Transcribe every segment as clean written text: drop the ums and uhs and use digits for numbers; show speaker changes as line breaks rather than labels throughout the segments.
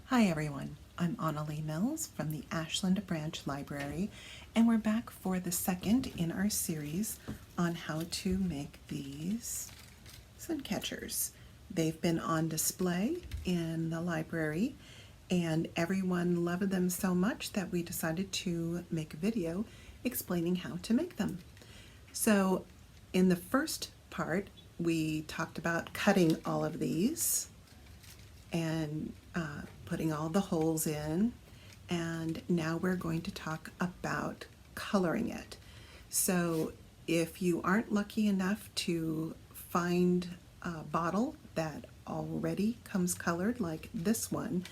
Hi everyone, I'm Annalie Mills from the Ashland Branch Library, and we're back for the second in our series on how to make these sun catchers. They've been on display in the library, and everyone loved them so much that we decided to make a video explaining how to make them. So in the first part, we talked about cutting all of these and putting all the holes in, and now we're going to talk about coloring it. So if you aren't lucky enough to find a bottle that already comes colored like this one,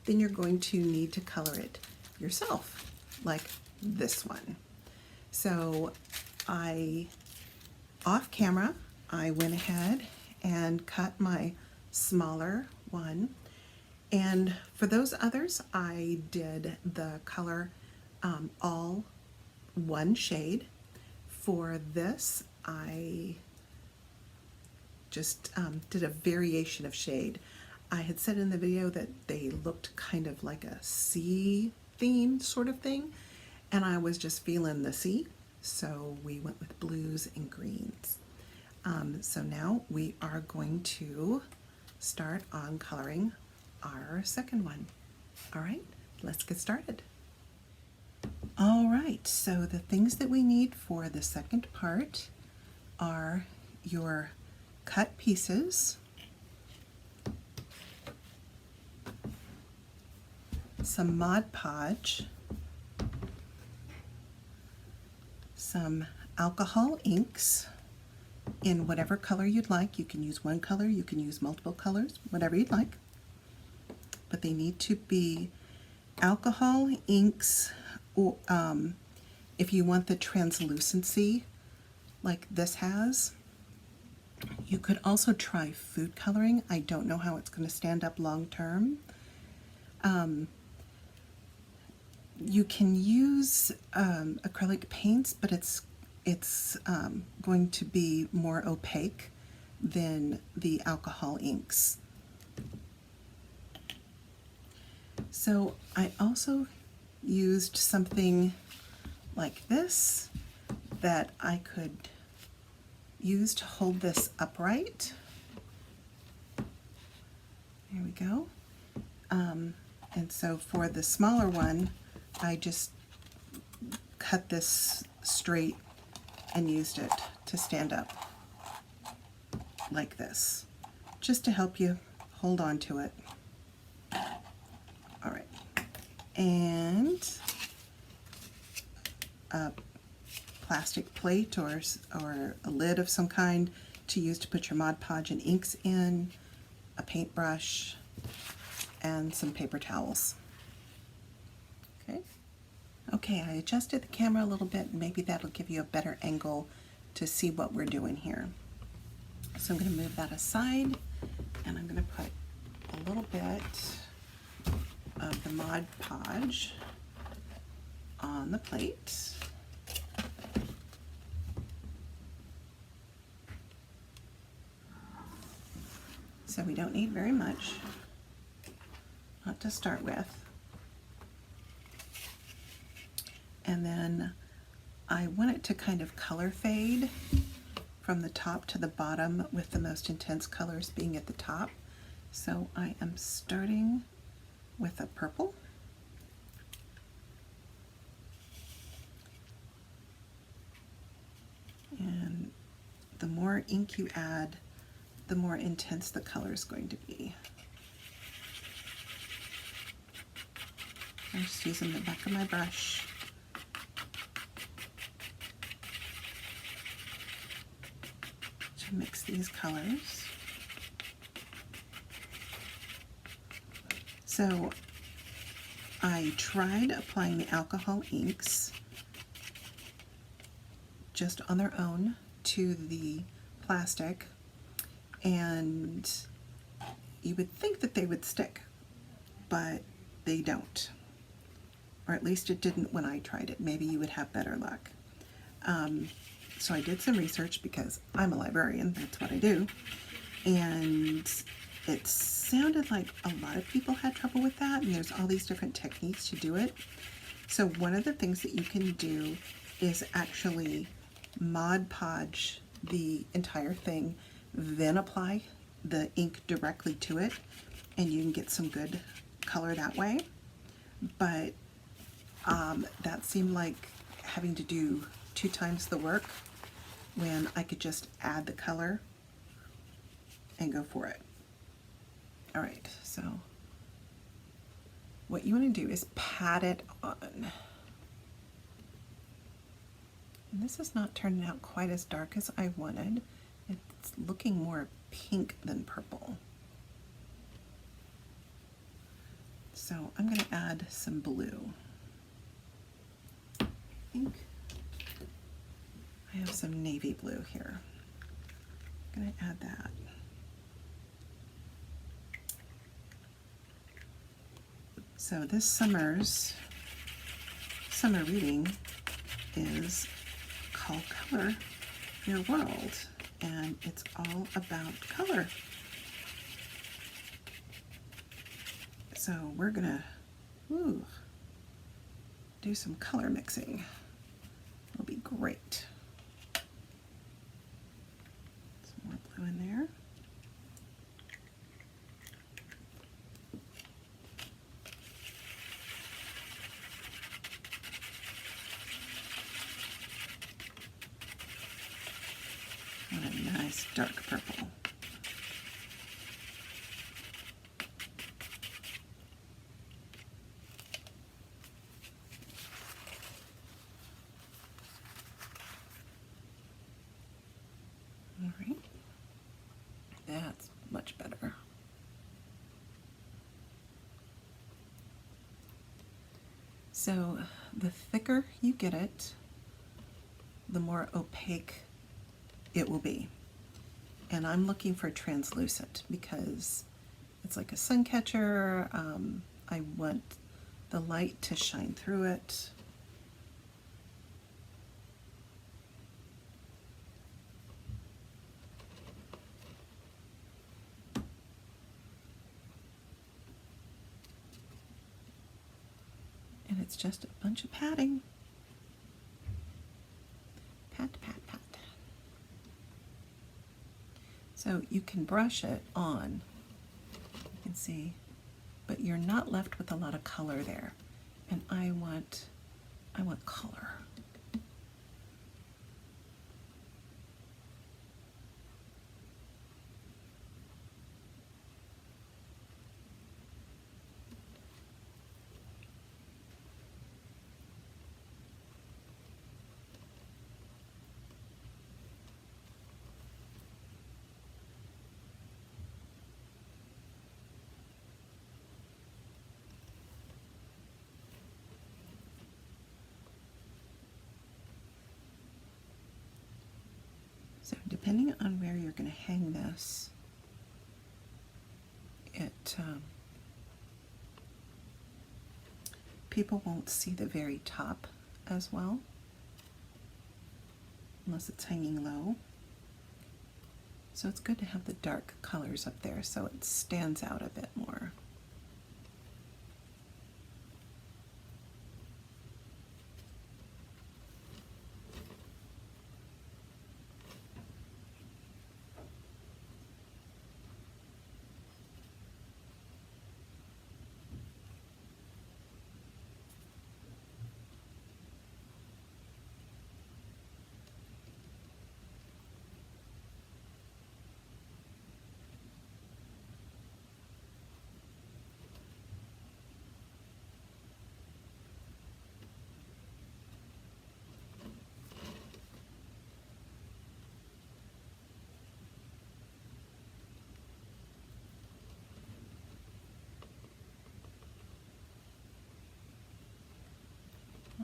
then you're going to need to color it yourself like this one. So off camera, I went ahead and cut my smaller one, and for those others I did the color all one shade. For this I just did a variation of shade. I had said in the video that they looked kind of like a sea theme sort of thing, and I was just feeling the sea, so we went with blues and greens. So now we are going to start on coloring our second one. All right, let's get started. All right, so the things that we need for the second part are your cut pieces, some Mod Podge, some alcohol inks in whatever color you'd like. You can use one color, you can use multiple colors, whatever you'd like. But they need to be alcohol inks, or if you want the translucency like this has. You could also try food coloring. I don't know how it's going to stand up long term. You can use acrylic paints, but it's going to be more opaque than the alcohol inks. So I also used something like this that I could use to hold this upright. There we go. And so for the smaller one, I just cut this straight and used it to stand up like this, just to help you hold on to it. All right, and a plastic plate or a lid of some kind to use to put your Mod Podge and inks in, a paintbrush, and some paper towels. Okay, I adjusted the camera a little bit. Maybe that'll give you a better angle to see what we're doing here. So I'm going to move that aside, and I'm going to put a little bit of the Mod Podge on the plate. So we don't need very much, not to start with. And then I want it to kind of color fade from the top to the bottom, with the most intense colors being at the top. So I am starting with a purple. And the more ink you add, the more intense the color is going to be. I'm just using the back of my brush. To mix these colors. So I tried applying the alcohol inks just on their own to the plastic, and you would think that they would stick, but they don't. Or at least it didn't when I tried it. Maybe you would have better luck. So I did some research because I'm a librarian, that's what I do, and it sounded like a lot of people had trouble with that, and there's all these different techniques to do it. So one of the things that you can do is actually Mod Podge the entire thing, then apply the ink directly to it, and you can get some good color that way. But that seemed like having to do 2 times the work when I could just add the color and go for it. All right, so what you want to do is pat it on. And this is not turning out quite as dark as I wanted. It's looking more pink than purple. So I'm going to add some blue. I think I have some navy blue here. I'm going to add that. So this summer's summer reading is called Color Your World, and it's all about color. So we're gonna do some color mixing. It'll be great. Some more blue in there. What a nice dark purple. All right, that's much better. So the thicker you get it, the more opaque it will be. And I'm looking for translucent because it's like a sun catcher. I want the light to shine through it. And it's just a bunch of patting. Pat, pat, pat. So you can brush it on, you can see, but you're not left with a lot of color there. And I want color. So depending on where you're going to hang this, people won't see the very top as well, unless it's hanging low. So it's good to have the dark colors up there so it stands out a bit more.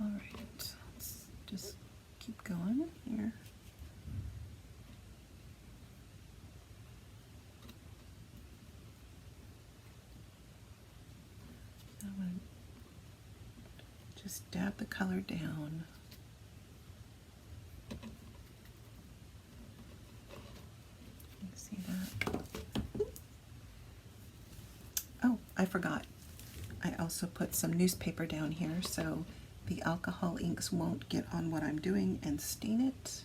All right, let's just keep going here. I'm going to just dab the color down. You see that? I forgot. I also put some newspaper down here so the alcohol inks won't get on what I'm doing and stain it.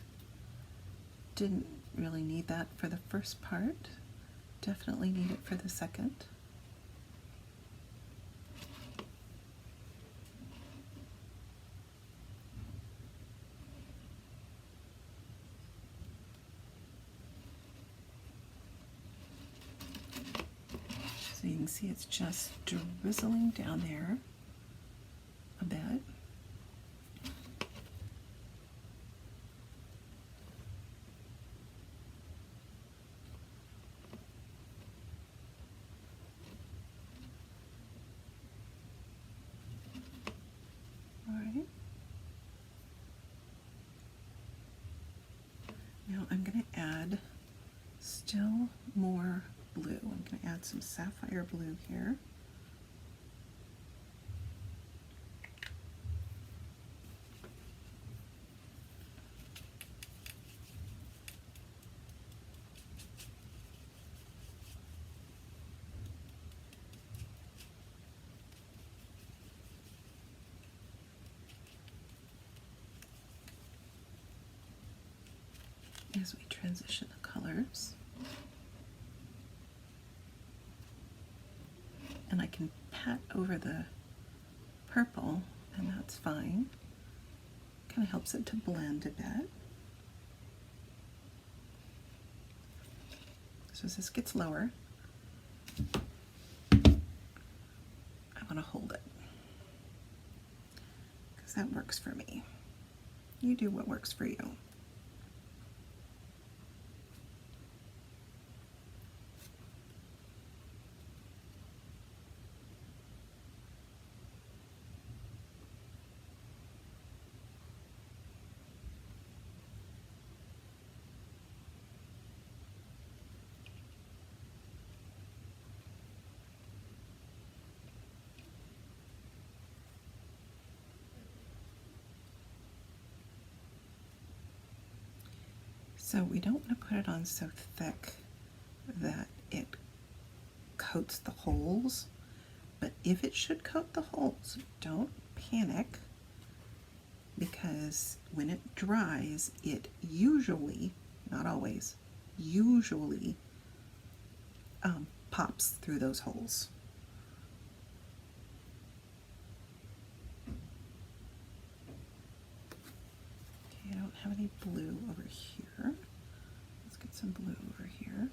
Didn't really need that for the first part. Definitely need it for the second. So you can see it's just drizzling down there a bit. All right. Now I'm going to add still more blue. I'm going to add some sapphire blue here. As we transition the colors. And I can pat over the purple, and that's fine. Kind of helps it to blend a bit. So as this gets lower, I want to hold it, because that works for me. You do what works for you. So we don't want to put it on so thick that it coats the holes, but if it should coat the holes, don't panic, because when it dries, it usually, not always, usually pops through those holes. Okay, I don't have any blue over here. Let's get some blue over here.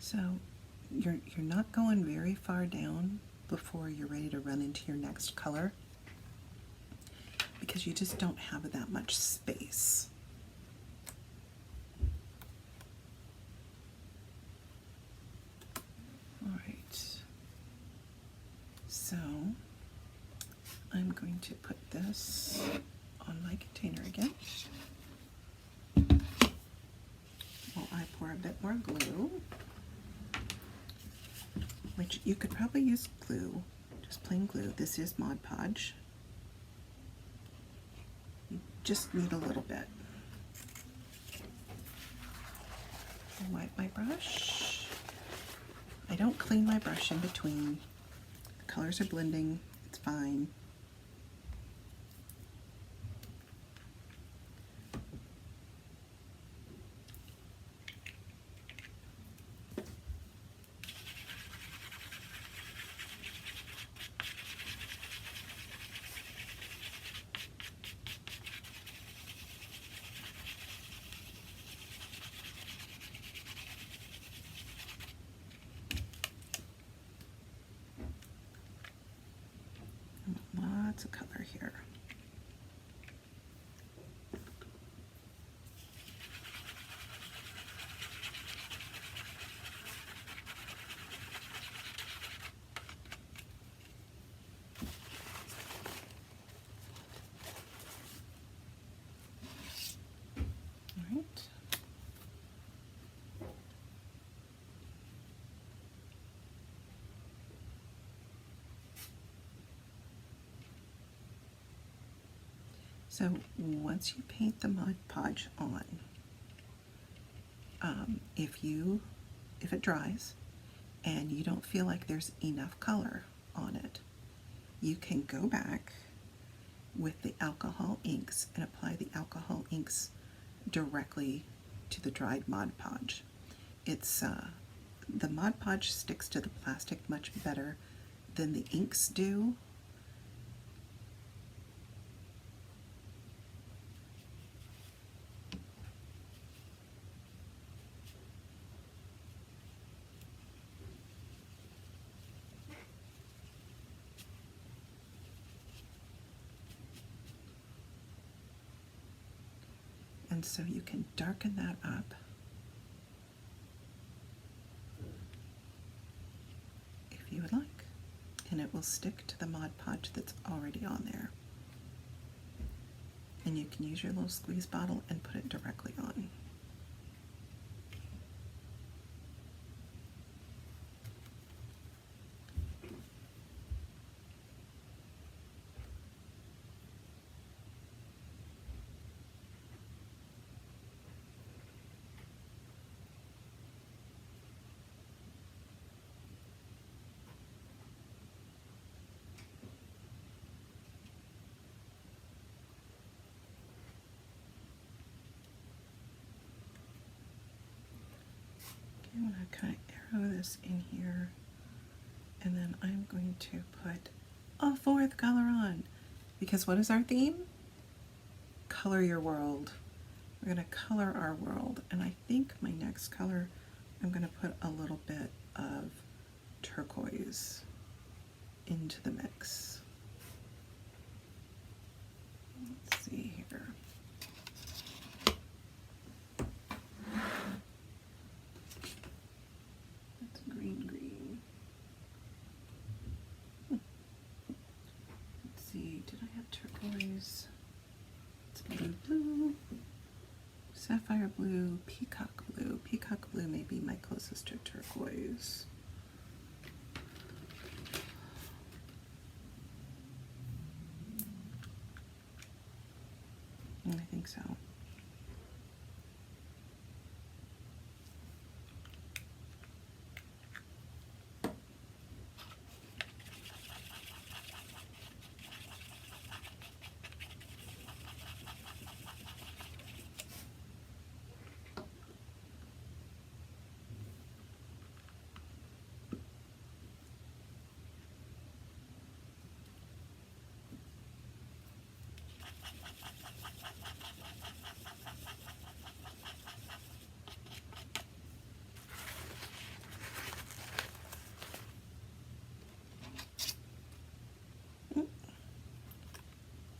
So you're not going very far down before you're ready to run into your next color, because you just don't have that much space. All right, so I'm going to put this on my container again while I pour a bit more glue, which you could probably use glue, just plain glue. This is Mod Podge. You just need a little bit. I'll wipe my brush. I don't clean my brush in between. The colors are blending, it's fine. So once you paint the Mod Podge on, if it dries and you don't feel like there's enough color on it, you can go back with the alcohol inks and apply the alcohol inks directly to the dried Mod Podge. The Mod Podge sticks to the plastic much better than the inks do. And so you can darken that up if you would like, and it will stick to the Mod Podge that's already on there. And you can use your little squeeze bottle and put it directly on. I'm going to kind of arrow this in here, and then I'm going to put a fourth color on, because what is our theme? Color your world. We're going to color our world, and I think my next color, I'm going to put a little bit of turquoise into the mix. Let's see here. Green. Let's see, did I have turquoise? It's blue, sapphire blue, peacock blue. Peacock blue may be my closest to turquoise. I think so.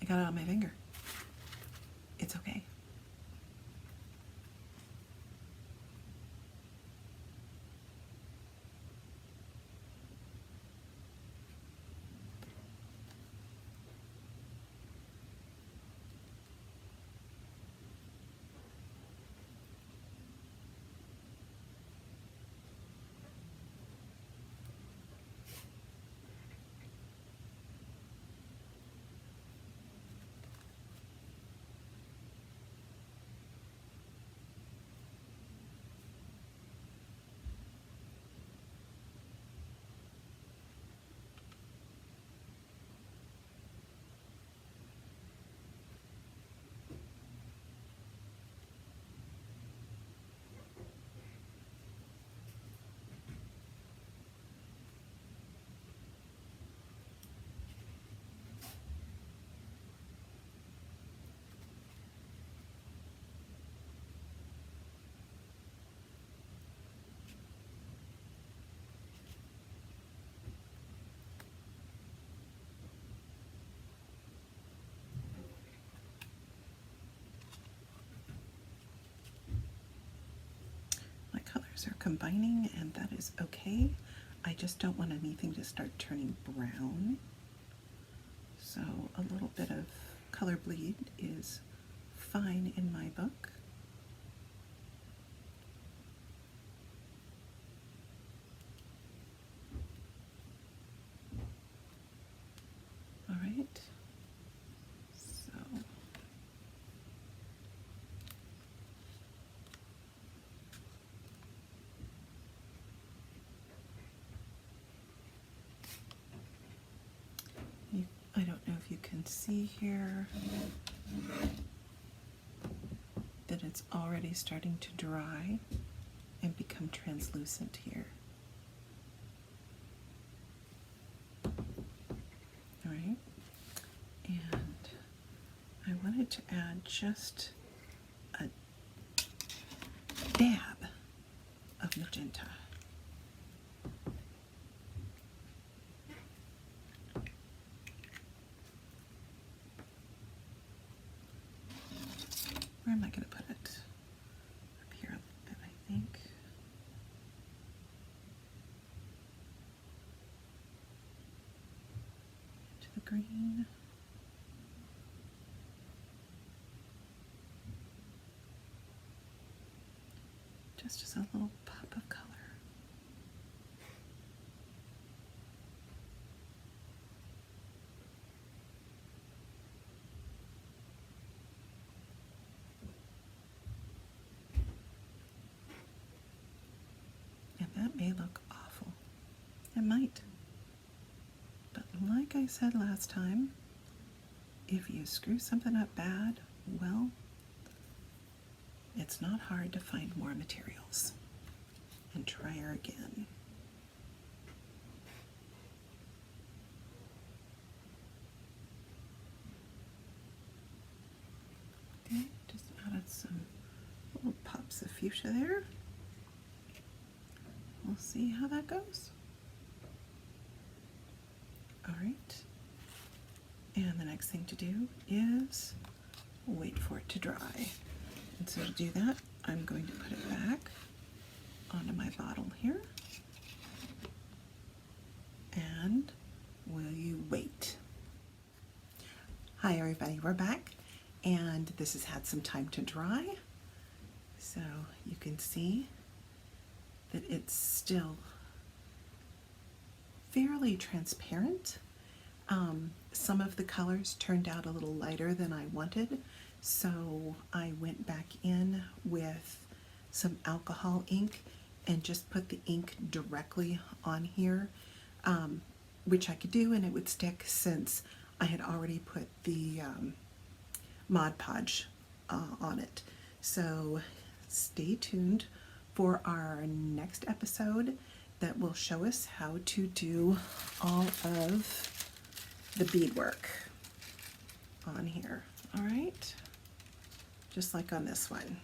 I got it on my finger. It's okay. Are combining, and that is okay. I just don't want anything to start turning brown. So a little bit of color bleed is fine in my book. All right. So I don't know if you can see here that it's already starting to dry and become translucent here. All right, and I wanted to add just a dab of magenta. Where am I going to put it? Up here a little bit, I think. To the green. Just as a little pop of color. And that may look awful. It might. But like I said last time, if you screw something up bad, well, it's not hard to find more materials and try her again. Okay, just added some little pops of fuchsia there. We'll see how that goes. All right, and the next thing to do is wait for it to dry. And so to do that, I'm going to put it back onto my bottle here. And will you wait? Hi everybody, we're back, and this has had some time to dry. So you can see that it's still fairly transparent. Some of the colors turned out a little lighter than I wanted, so I went back in with some alcohol ink and just put the ink directly on here, which I could do and it would stick since I had already put the Mod Podge on it. So stay tuned for our next episode that will show us how to do all of the beadwork on here. All right, just like on this one.